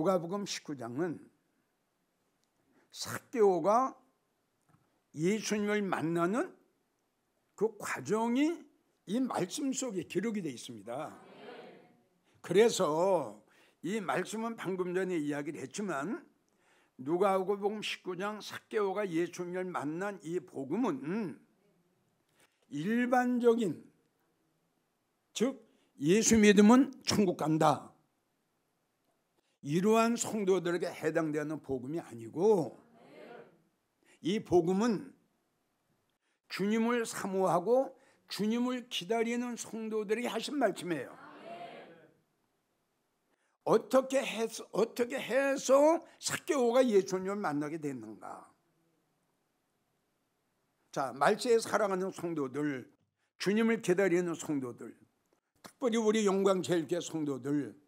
누가복음 19장은 삭개오가 예수님을 만나는 그 과정이 이 말씀 속에 기록이 되어 있습니다. 그래서 이 말씀은 방금 전에 이야기를 했지만 누가복음 19장 삭개오가 예수님을 만난 이 복음은 일반적인, 즉 예수 믿으면 천국 간다, 이러한 성도들에게 해당되는 복음이 아니고, 이 복음은 주님을 사모하고 주님을 기다리는 성도들에게 하신 말씀이에요. 어떻게 해서 삭개오가 예수님을 만나게 됐는가? 자, 말세에 살아가는 성도들, 주님을 기다리는 성도들, 특별히 우리 영광제일교회 성도들,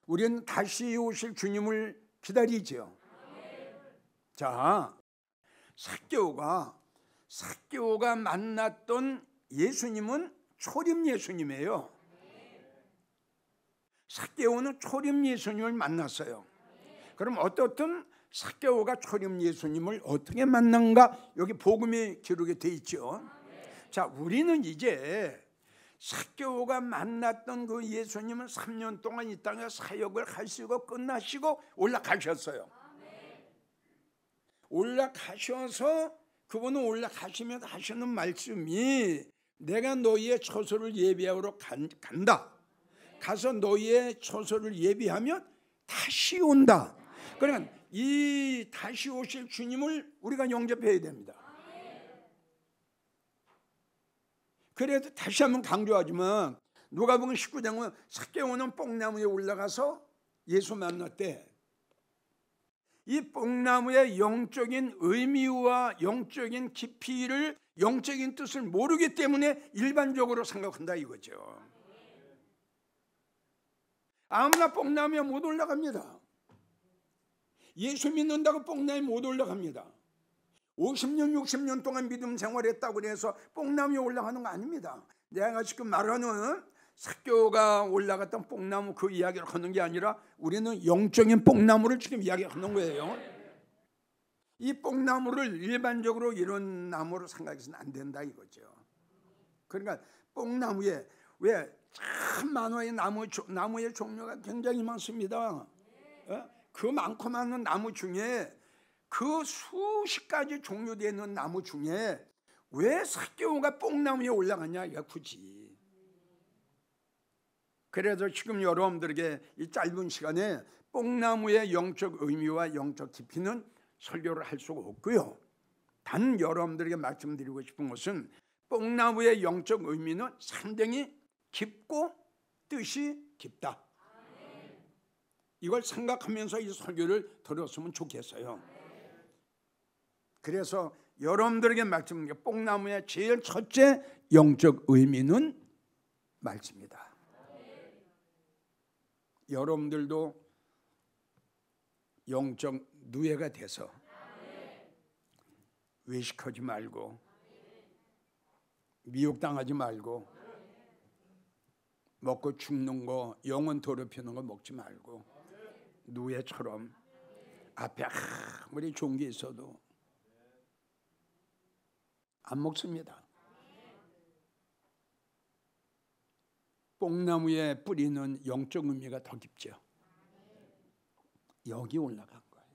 우리는 다시 오실 주님을 기다리죠. 자, 삭개오가 만났던 예수님은 초림 예수님이에요. 삭개오는 초림 예수님을 만났어요. 그럼 어떻든 삭개오가 초림 예수님을 어떻게 만난가? 여기 복음에 기록이 되어 있죠. 자, 우리는 이제 삭개오가 만났던 그 예수님은 3년 동안 이 땅에 사역을 하시고 끝나시고 올라가셨어요. 올라가셔서 그분은 올라가시면서 하시는 말씀이 내가 너희의 처소를 예비하러 간다. 가서 너희의 처소를 예비하면 다시 온다. 그러니까 이 다시 오실 주님을 우리가 영접해야 됩니다. 그래도 다시 한번 강조하지만 누가복음 19장은 삭개오는 뽕나무에 올라가서 예수 만났대. 이 뽕나무의 영적인 의미와 영적인 깊이를, 영적인 뜻을 모르기 때문에 일반적으로 생각한다 이거죠. 아무나 뽕나무에 못 올라갑니다. 예수 믿는다고 뽕나무에 못 올라갑니다. 50년 60년 동안 믿음 생활했다고 해서 뽕나무에 올라가는 거 아닙니다. 내가 지금 말하는 삭개오가 올라갔던 뽕나무 그 이야기를 하는 게 아니라 우리는 영적인 뽕나무를 지금 이야기하는 거예요. 이 뽕나무를 일반적으로 이런 나무로 생각해서는 안 된다 이거죠. 그러니까 뽕나무에 왜 참 많아요. 나무의 종류가 굉장히 많습니다. 그 많고 많은 나무 중에 그 수십 가지 종류되는 나무 중에 왜 삭개오가 뽕나무에 올라갔냐 이거 굳이. 그래서 지금 여러분들에게 이 짧은 시간에 뽕나무의 영적 의미와 영적 깊이는 설교를 할 수가 없고요. 단 여러분들에게 말씀드리고 싶은 것은 뽕나무의 영적 의미는 상당히 깊고 뜻이 깊다. 이걸 생각하면서 이 설교를 들었으면 좋겠어요. 그래서 여러분들에게 말씀드린 게 뽕나무의 제일 첫째 영적 의미는 말씀이다. 여러분들도 영적 누에가 돼서 외식하지 말고 미혹당하지 말고 먹고 죽는 거, 영혼 더럽히는 거 먹지 말고 누에처럼 앞에 아무리 좋은 게 있어도 안 먹습니다. 뽕나무에 뿌리는 영적 의미가 더 깊죠. 여기 올라간 거예요.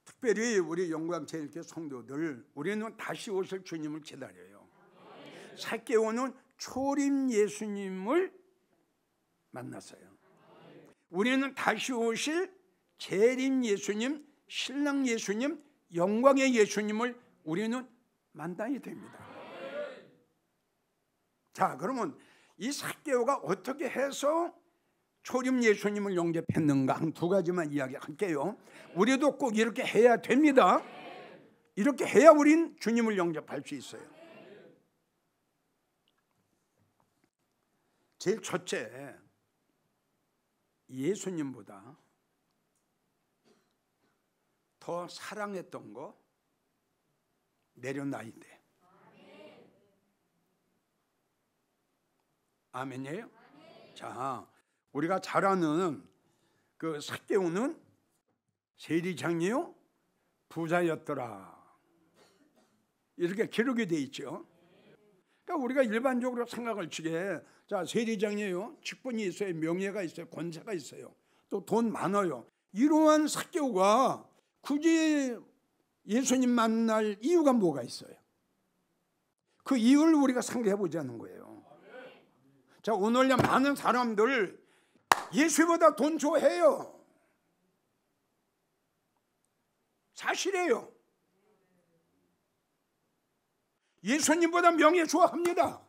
특별히 우리 영광제일교회 성도들, 우리는 다시 오실 주님을 기다려요. 삭개오는 초림 예수님을 만났어요. 우리는 다시 오실 재림 예수님, 신랑 예수님, 영광의 예수님을 우리는 만나야 됩니다. 자, 그러면 이 삭개오가 어떻게 해서 초림 예수님을 영접했는가 한 두 가지만 이야기할게요. 우리도 꼭 이렇게 해야 됩니다. 이렇게 해야 우린 주님을 영접할 수 있어요. 제일 첫째, 예수님보다 더 사랑했던 거 내려놔야 돼. 아멘이에요? 자, 우리가 잘 아는 그 삭개오는 세리장이요 부자였더라. 이렇게 기록이 돼 있죠. 그러니까 우리가 일반적으로 생각할 적에 자 세리장이에요. 직분이 있어요. 명예가 있어요. 권세가 있어요. 또 돈 많아요. 이러한 삭개오가 굳이 예수님 만날 이유가 뭐가 있어요? 그 이유를 우리가 상기해 보자는 거예요. 자 오늘날 많은 사람들 예수보다 돈 좋아해요. 사실이에요. 예수님보다 명예 좋아합니다.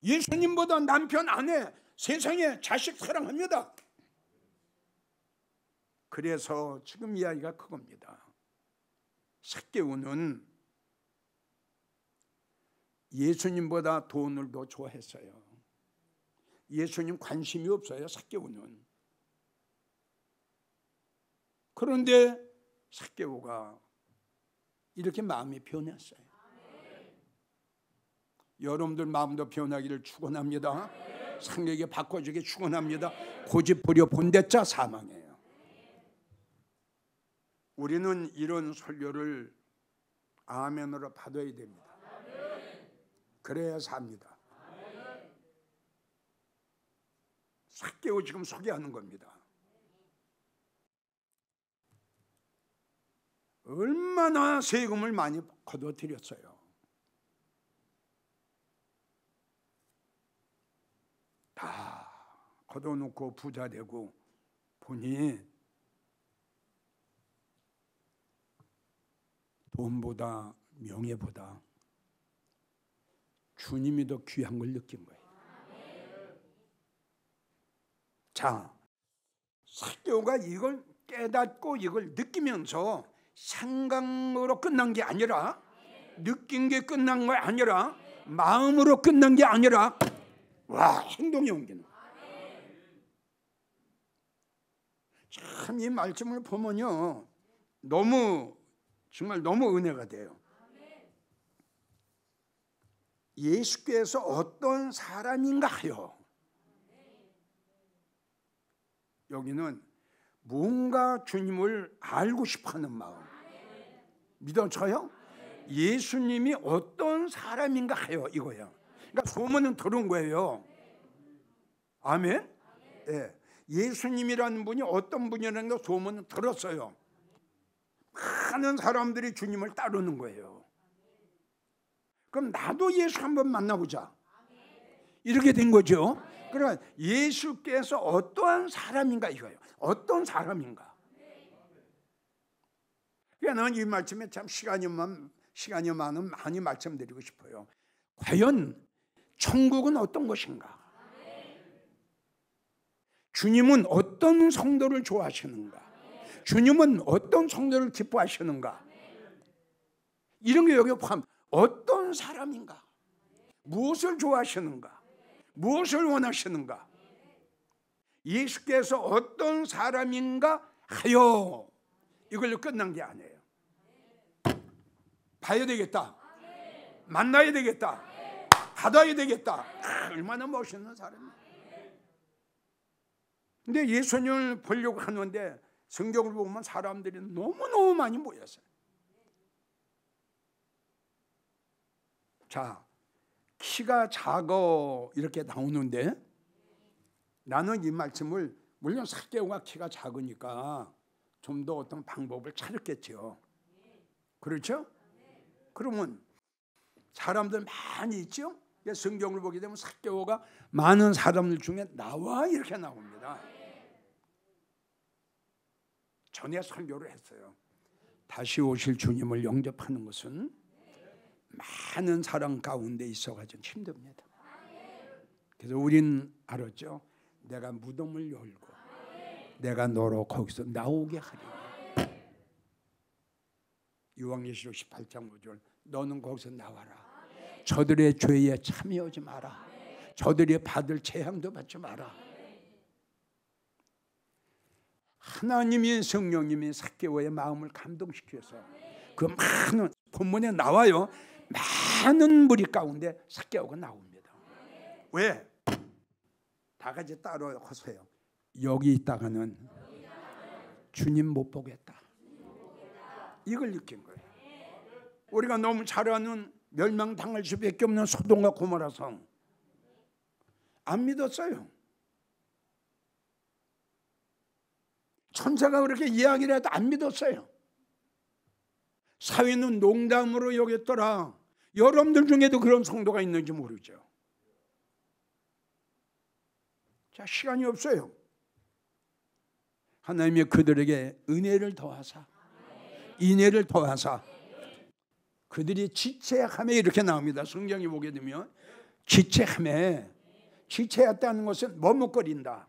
예수님보다 남편, 아내, 세상에 자식 사랑합니다. 그래서 지금 이야기가 그겁니다. 삭개오는 예수님보다 돈을 더 좋아했어요. 예수님 관심이 없어요. 삭개오는. 그런데 삭개오가 이렇게 마음이 변했어요. 여러분들 마음도 변하기를 축원합니다. 상에게 바꿔주게 축원합니다. 고집부려 본대자 사망이에요. 우리는 이런 설교를 아멘으로 받아야 됩니다. 그래야 삽니다. 삭개오 지금 소개하는 겁니다. 얼마나 세금을 많이 거둬들였어요. 다 거둬놓고 부자 되고 보니 돈보다 명예보다 주님이 더 귀한 걸 느낀 거예요. 자, 삭개오가 이걸 깨닫고 이걸 느끼면서 생각으로 끝난 게 아니라, 느낀 게 끝난 게 아니라, 마음으로 끝난 게 아니라 행동에 옮기는 거예요. 참 이 말씀을 보면요 정말 너무 은혜가 돼요. 예수께서 어떤 사람인가 하여, 여기는 뭔가 주님을 알고 싶어하는 마음. 믿어져요? 예수님이 어떤 사람인가 하여 이거야. 그러니까 소문은 들은 거예요. 아멘? 예. 예수님이라는 분이 어떤 분이라는 거 소문은 들었어요. 많은 사람들이 주님을 따르는 거예요. 그럼 나도 예수 한번 만나보자. 이렇게 된 거죠. 그러니까 예수께서 어떠한 사람인가 이거예요. 어떤 사람인가. 그러니까 나는 이 말씀에 참 시간이 많으면 많이 말씀드리고 싶어요. 과연 천국은 어떤 것인가? 주님은 어떤 성도를 좋아하시는가? 주님은 어떤 성도를 기뻐하시는가? 이런 게 여기 포함. 어떤 사람인가? 무엇을 좋아하시는가? 무엇을 원하시는가? 예수께서 어떤 사람인가 하여 이걸로 끝난 게 아니에요. 봐야 되겠다. 만나야 되겠다. 받아야 되겠다. 얼마나 멋있는 사람이에요. 근데 예수님을 보려고 하는데 성경을 보면 사람들이 너무너무 많이 모였어요. 자, 키가 작어 이렇게 나오는데 나는 이 말씀을, 물론 삭개오가 키가 작으니까 좀 더 어떤 방법을 찾았겠죠. 그렇죠? 그러면 사람들 많이 있죠? 성경을 보게 되면 삭개오가 많은 사람들 중에 나와 이렇게 나옵니다. 전에 설교를 했어요. 다시 오실 주님을 영접하는 것은 많은 사람 가운데 있어가지고 힘듭니다. 그래서 우린 알았죠. 내가 무덤을 열고 내가 너로 거기서 나오게 하리라. 요한계시록 18장 5절 너는 거기서 나와라. 저들의 죄에 참여하지 마라. 저들이 받을 재앙도 받지 마라. 하나님이 성령님이 삭개오의 마음을 감동시켜서 그 많은 본문에 나와요. 많은 무리 가운데 삭개오가 나옵니다. 왜? 다 같이 따라하세요. 여기 있다가는 주님 못 보겠다. 이걸 느낀 거예요. 우리가 너무 잘 아는 멸망당할 수밖에 없는 소돔과 고모라 성 안 믿었어요. 천사가 그렇게 이야기를 해도 안 믿었어요. 사회는 농담으로 여겼더라. 여러분들 중에도 그런 성도가 있는지 모르죠. 자, 시간이 없어요. 하나님이 그들에게 은혜를 더하사 인애를 더하사 그들이 지체함에 이렇게 나옵니다. 성경에 보게 되면 지체함에 지체했다는 것은 머뭇거린다.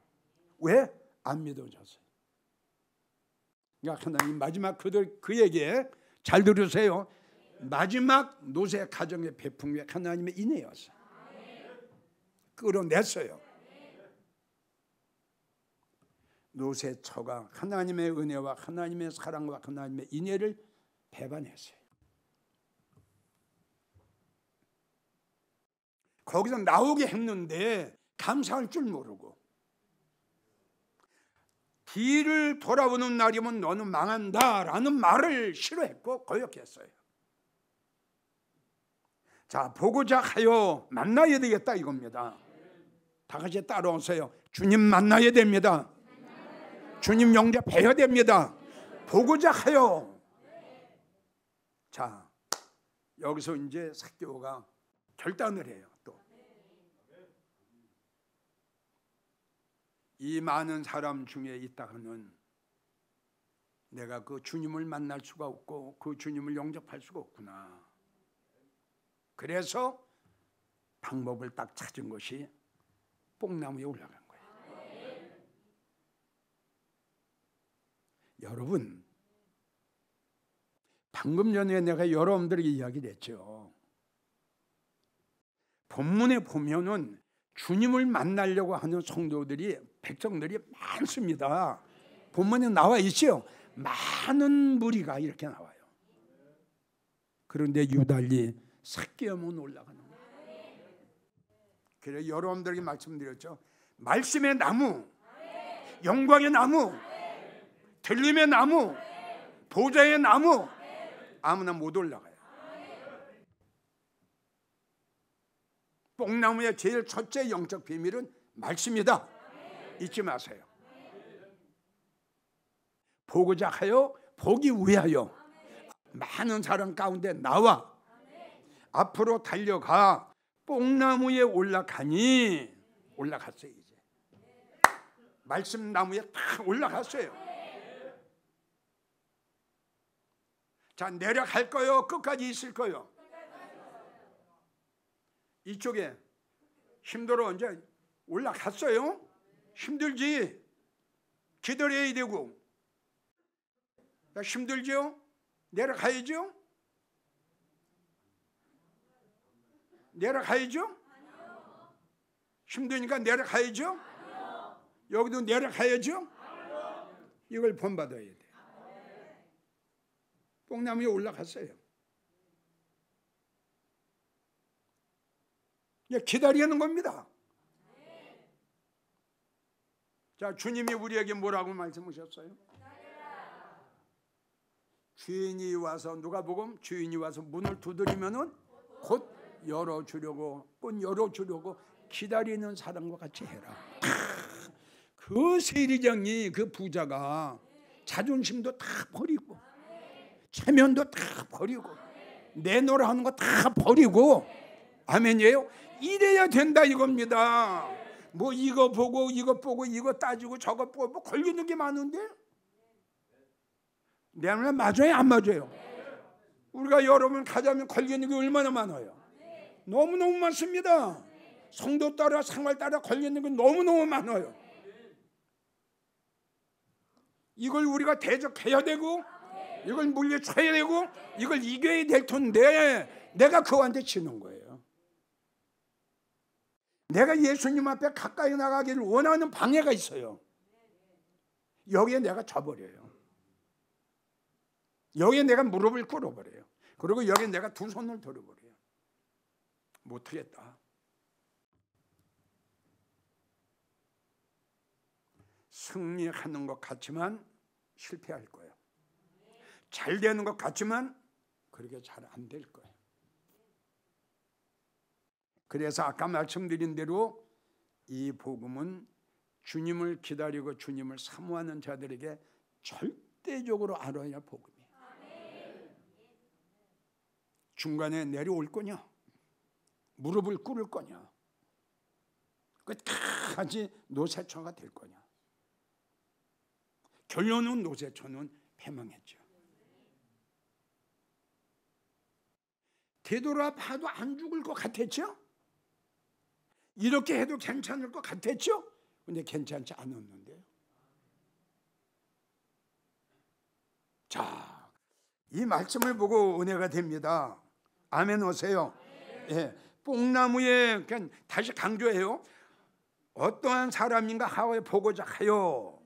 왜? 안 믿어졌어요. 그러니까 하나님 마지막 그에게 잘 들으세요. 마지막 노세 가정의 배풍이 하나님의 인애였어요. 끌어냈어요. 노세 처가 하나님의 은혜와 하나님의 사랑과 하나님의 인애를 배반했어요. 거기서 나오게 했는데 감사할 줄 모르고 뒤를 돌아보는 날이면 너는 망한다라는 말을 싫어했고 거역했어요. 자, 보고자 하여 만나야 되겠다 이겁니다. 다 같이 따라오세요. 주님 만나야 됩니다. 주님 영접해야 됩니다. 보고자 하여. 자, 여기서 이제 삭개오가 결단을 해요. 또 이 많은 사람 중에 있다가는 내가 그 주님을 만날 수가 없고 그 주님을 영접할 수가 없구나. 그래서 방법을 딱 찾은 것이 뽕나무에 올라간 거예요. 여러분, 방금 전에 내가 여러분들에게 이야기를 했죠. 본문에 보면은 주님을 만나려고 하는 성도들이 백성들이 많습니다. 본문에 나와 있죠. 많은 무리가 이렇게 나와요. 그런데 유달리 삭개오만 올라가는 거예요. 그래서 여러분들에게 말씀드렸죠. 말씀의 나무, 영광의 나무, 들림의 나무, 보좌의 나무 아무나 못 올라가요. 뽕나무의 제일 첫째 영적 비밀은 말씀이다. 잊지 마세요. 보고자 하여 보기 위하여 많은 사람 가운데 나와 앞으로 달려가 뽕나무에 올라가니 올라갔어요. 이제 말씀 나무에 딱 올라갔어요. 자, 내려갈 거요? 끝까지 있을 거요? 이쪽에 힘들어 이제 올라갔어요. 힘들지. 기다려야 되고. 힘들죠? 내려가야죠? 내려가야죠? 힘드니까 내려가야죠? 여기도 내려가야죠? 이걸 본받아야 돼. 뽕나무에 올라갔어요. 기다리는 겁니다. 자, 주님이 우리에게 뭐라고 말씀하셨어요? 주인이 와서, 누가복음 주인이 와서 문을 두드리면은 곧 열어주려고, 문 열어주려고 기다리는 사람과 같이 해라. 그 세리장이, 그 부자가 자존심도 다 버리고 체면도 다 버리고 내놓으라 하는 거 다 버리고, 아멘이에요. 이래야 된다 이겁니다. 뭐 이거 보고 이거 따지고 저거 보고 뭐 걸리는 게 많은데 내 말 맞아요 안 맞아요? 우리가 여러분 가자면 걸리는 게 얼마나 많아요? 너무너무 많습니다. 성도 따라 생활 따라 걸리는 게 너무너무 많아요. 이걸 우리가 대적해야 되고 이걸 물리쳐야 되고 이걸 이겨야 될 텐데 내가 그한테 지는 거예요. 내가 예수님 앞에 가까이 나가기를 원하는 방해가 있어요. 여기에 내가 져버려요. 여기에 내가 무릎을 꿇어버려요. 그리고 여기에 내가 두 손을 들어버려요. 못하겠다. 승리하는 것 같지만 실패할 거예요. 잘 되는 것 같지만 그렇게 잘 안 될 거예요. 그래서 아까 말씀드린 대로 이 복음은 주님을 기다리고 주님을 사모하는 자들에게 절대적으로 알아야 복음이에요. 중간에 내려올 거냐? 무릎을 꿇을 거냐? 끝까지 노새처가 될 거냐? 결론은 노새처는 패망했죠. 되돌아봐도 안 죽을 것 같았죠? 이렇게 해도 괜찮을 것 같았죠? 근데 괜찮지 않았는데요. 자, 이 말씀을 보고 은혜가 됩니다. 아멘 오세요. 예, 뽕나무에 다시 강조해요. 어떠한 사람인가 하에 보고자 하여.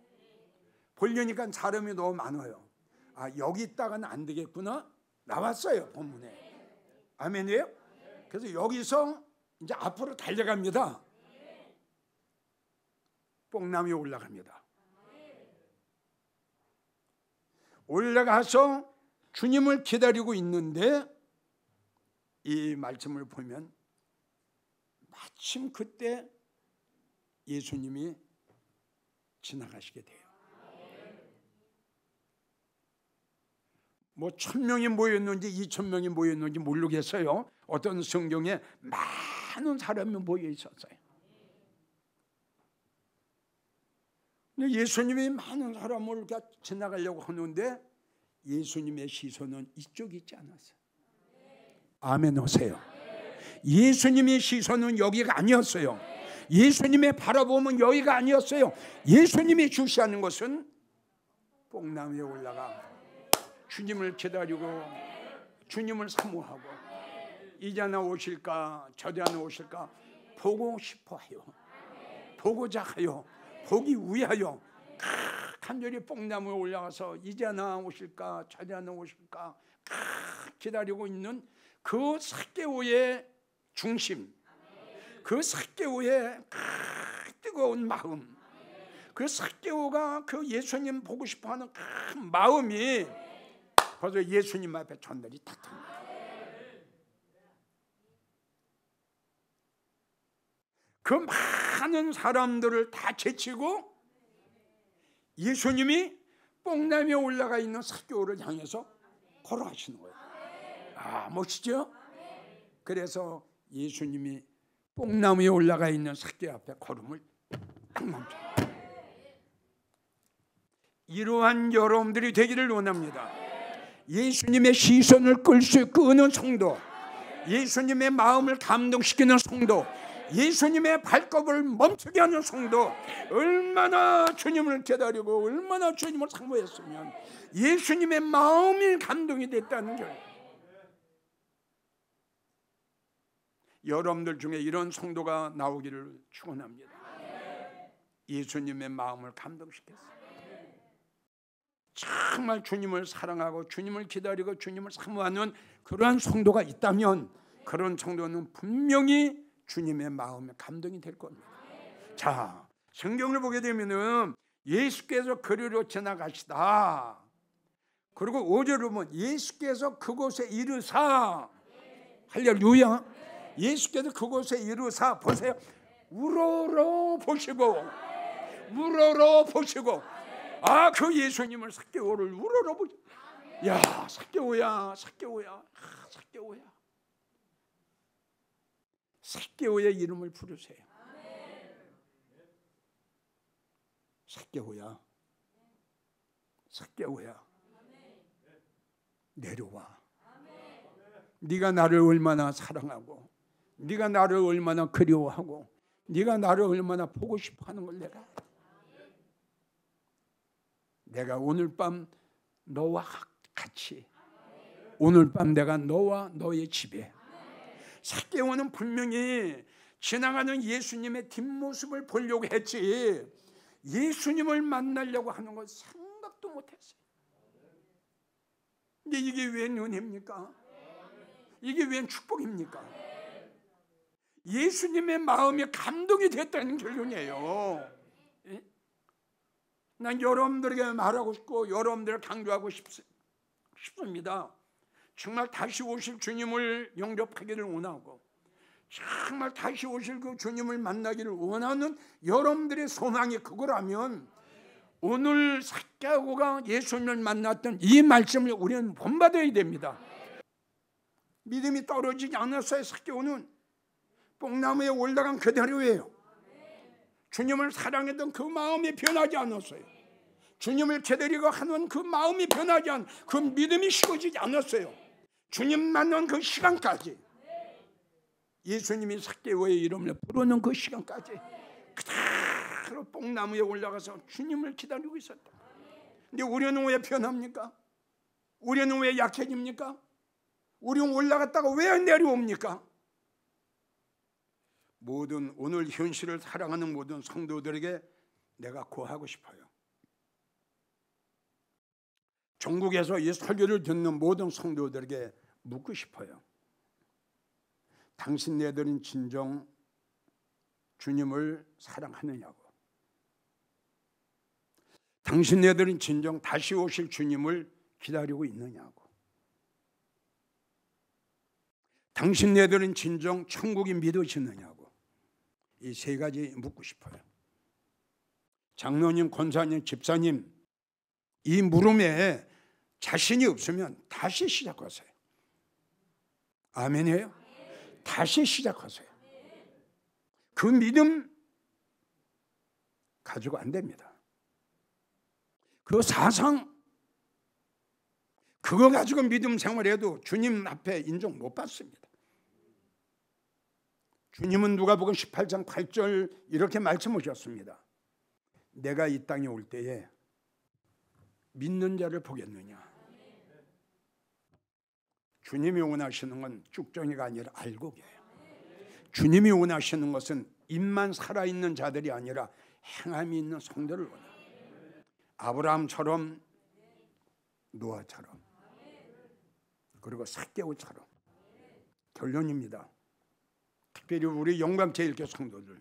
보려니까 사람이 너무 많아요. 아, 여기 있다가는 안 되겠구나. 나왔어요 본문에. 아멘이에요. 그래서 여기서 이제 앞으로 달려갑니다. 뽕나무에 올라갑니다. 올라가서 주님을 기다리고 있는데 이 말씀을 보면 마침 그때 예수님이 지나가시게 돼요. 뭐 1000명이 모였는지 2000명이 모였는지 모르겠어요. 어떤 성경에 많은 사람이 모여 있었어요. 근데 예수님이 많은 사람을 지나가려고 하는데 예수님의 시선은 이쪽에 있지 않았어요. 아멘 오세요. 예수님의 시선은 여기가 아니었어요. 예수님의 바라보면 여기가 아니었어요. 예수님이 주시하는 것은 뽕나무에 올라가 주님을 기다리고 주님을 사모하고 이제 하나 오실까 저리 하나 오실까 보고 싶어하여 보고자 하여 보기 위하여 간절히 뽕나무에 올라가서 이제 하나 오실까 저리 하나 오실까 기다리고 있는 그 삭개오의 중심, 그 삭개오의 뜨거운 마음, 그 삭개오가 그 예수님 보고 싶어하는 그 마음이 벌써 예수님 앞에 전달이 다 됩니다. 그 많은 사람들을 다 제치고 예수님이 뽕나무에 올라가 있는 삭개오를 향해서 걸어가시는 거예요. 아, 멋지죠? 그래서 예수님이 뽕나무에 올라가 있는 삭개오 앞에 걸음을 딱 멈춰요. 이러한 여러분들이 되기를 원합니다. 예수님의 시선을 끄는 성도, 예수님의 마음을 감동시키는 성도, 예수님의 발걸음을 멈추게 하는 성도, 얼마나 주님을 기다리고 얼마나 주님을 사모했으면 예수님의 마음이 감동이 됐다는 거예요. 여러분들 중에 이런 성도가 나오기를 축원합니다. 예수님의 마음을 감동시켰어요. 정말 주님을 사랑하고 주님을 기다리고 주님을 사모하는 그러한 성도가 있다면 그런 성도는 분명히 주님의 마음에 감동이 될 겁니다. 자, 성경을 보게 되면은 예수께서 그리로 지나가시다. 그리고 5절을 보면 예수께서 그곳에 이르사, 할렐루야. 예수께서 그곳에 이르사, 보세요. 우러러 보시고, 우러러 보시고, 아, 그 예수님을 삭개오를 우러러 보시고, 야, 삭개오야, 삭개오야, 아, 삭개오야. 삭개오의 이름을 부르세요. 삭개오야, 삭개오야, 내려와. 네가 나를 얼마나 사랑하고 네가 나를 얼마나 그리워하고 네가 나를 얼마나 보고 싶어하는 걸 내가 오늘 밤 너와 같이, 오늘 밤 내가 너와 너의 집에. 삭개오는 분명히 지나가는 예수님의 뒷모습을 보려고 했지 예수님을 만나려고 하는 건 생각도 못했어요. 근데 이게 웬 은혜입니까? 이게 웬 축복입니까? 예수님의 마음이 감동이 됐다는 결론이에요. 난 여러분들에게 말하고 싶고 여러분들을 강조하고 싶습니다. 정말 다시 오실 주님을 영접하기를 원하고 정말 다시 오실 그 주님을 만나기를 원하는 여러분들의 소망이 그거라면 오늘 삭개오가 예수님을 만났던 이 말씀을 우리는 본받아야 됩니다. 믿음이 떨어지지 않았어요. 삭개오는 뽕나무에 올라간 그대로예요. 주님을 사랑했던 그 마음이 변하지 않았어요. 주님을 기다리고 하는 그 마음이 변하지 않, 그 믿음이 식어지지 않았어요. 주님 만난 그 시간까지, 예수님이 삭개오의 이름을 부르는 그 시간까지 그대로 뽕나무에 올라가서 주님을 기다리고 있었다. 근데 우리는 왜 변합니까? 우리는 왜 약해집니까? 우리는 올라갔다가 왜 내려옵니까? 모든 오늘 현실을 사랑하는 모든 성도들에게 내가 고하고 싶어요. 전국에서 이 설교를 듣는 모든 성도들에게 묻고 싶어요. 당신네들은 진정 주님을 사랑하느냐고. 당신네들은 진정 다시 오실 주님을 기다리고 있느냐고. 당신네들은 진정 천국이 믿어지느냐고. 이 세 가지 묻고 싶어요. 장로님, 권사님, 집사님, 이 물음에 자신이 없으면 다시 시작하세요. 아멘이에요? 다시 시작하세요. 그 믿음 가지고 안 됩니다. 그 사상 그거 가지고 믿음 생활해도 주님 앞에 인정 못 받습니다. 주님은 누가복음 18장 8절 이렇게 말씀하셨습니다. 내가 이 땅에 올 때에 믿는 자를 보겠느냐. 주님이 원하시는 건 쭉정이가 아니라 알곡이에요. 주님이 원하시는 것은 입만 살아있는 자들이 아니라 행함이 있는 성도를 원해요. 아브라함처럼, 노아처럼, 그리고 삭개오처럼. 결론입니다. 특별히 우리 영광제일교 성도들,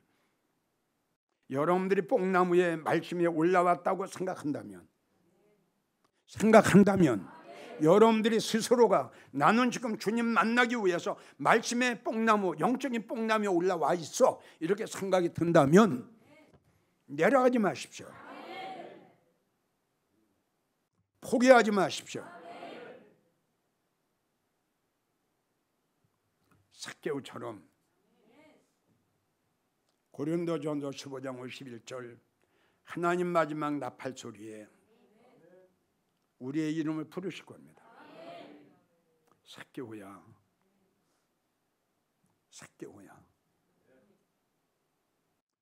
여러분들이 뽕나무에 말씀에 올라왔다고 생각한다면 여러분들이 스스로가 나는 지금 주님 만나기 위해서 말씀의 뽕나무, 영적인 뽕나무에 올라와 있어 이렇게 생각이 든다면 내려가지 마십시오. 포기하지 마십시오. 삭개오처럼 고린도전서 15장 51절 하나님 마지막 나팔 소리에 우리의 이름을 부르실 겁니다. 삭개오야, 삭개오야,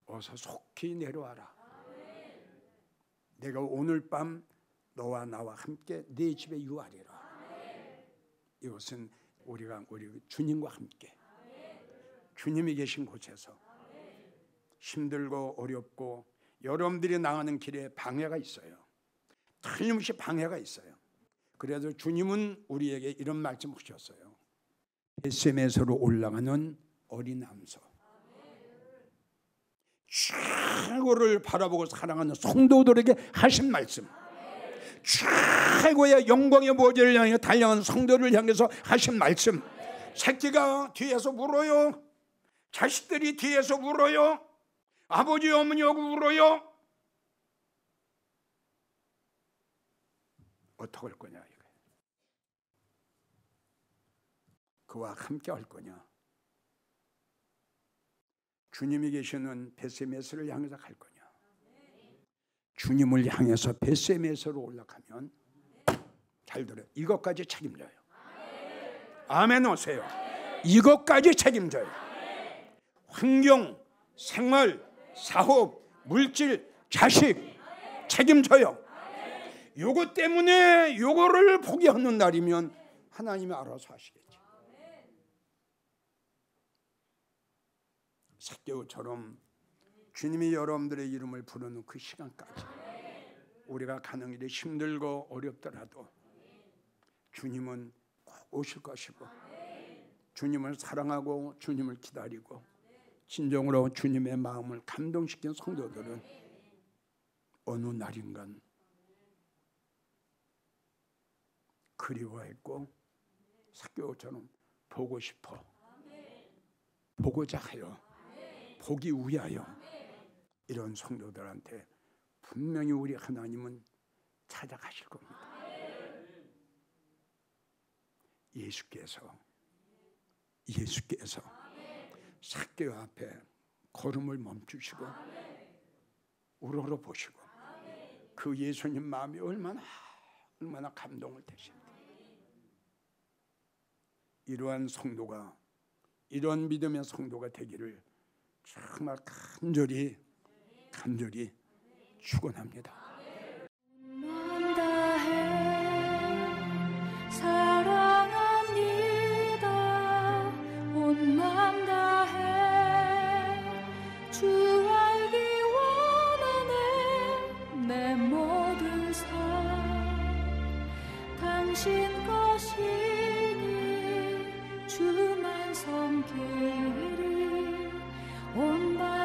어서 속히 내려와라. 내가 오늘 밤 너와 나와 함께 네 집에 유하리라. 이것은 우리가 우리 주님과 함께 주님이 계신 곳에서 힘들고 어렵고 여러분들이 나가는 길에 방해가 있어요. 틀림없이 방해가 있어요. 그래도 주님은 우리에게 이런 말씀 하셨어요. 벳세메서로 올라가는 어린 암소, 최고를 바라보고 사랑하는 성도들에게 하신 말씀, 최고의 영광의 보좌를 향해 달려가는 성도를 향해서 하신 말씀. 새끼가 뒤에서 울어요. 자식들이 뒤에서 울어요. 아버지 어머니하고 울어요. 어떻게 할 거냐 이거. 그와 함께 할 거냐. 주님이 계시는 벳세메스를 향해서 갈 거냐. 주님을 향해서 벳세메스로 올라가면 잘 들어요. 이것까지 책임져요. 아멘 오세요. 이것까지 책임져요. 환경, 생활, 사업, 물질, 자식 책임져요. 요거 때문에 요거를 포기하는 날이면 하나님이 알아서 하시겠죠. 삭개오처럼 주님이 여러분들의 이름을 부르는 그 시간까지 우리가 가는 일이 힘들고 어렵더라도 주님은 꼭 오실 것이고 주님을 사랑하고 주님을 기다리고 진정으로 주님의 마음을 감동시킨 성도들은 어느 날인간 그리워했고 삭개오처럼 보고 싶어, 보고자 하여, 보기 위하여 이런 성도들한테 분명히 우리 하나님은 찾아가실 겁니다. 예수께서 삭개오 앞에 걸음을 멈추시고 우러러 보시고 그 예수님 마음이 얼마나 감동을 되십니까? 이러한 성도가, 이러한 믿음의 성도가 되기를 정말 간절히 축원합니다. 사랑합니다. 온 마음 다해 주 알기 원하네. 내 모든 삶 당신 것이니 주만 섬기리. 온 마음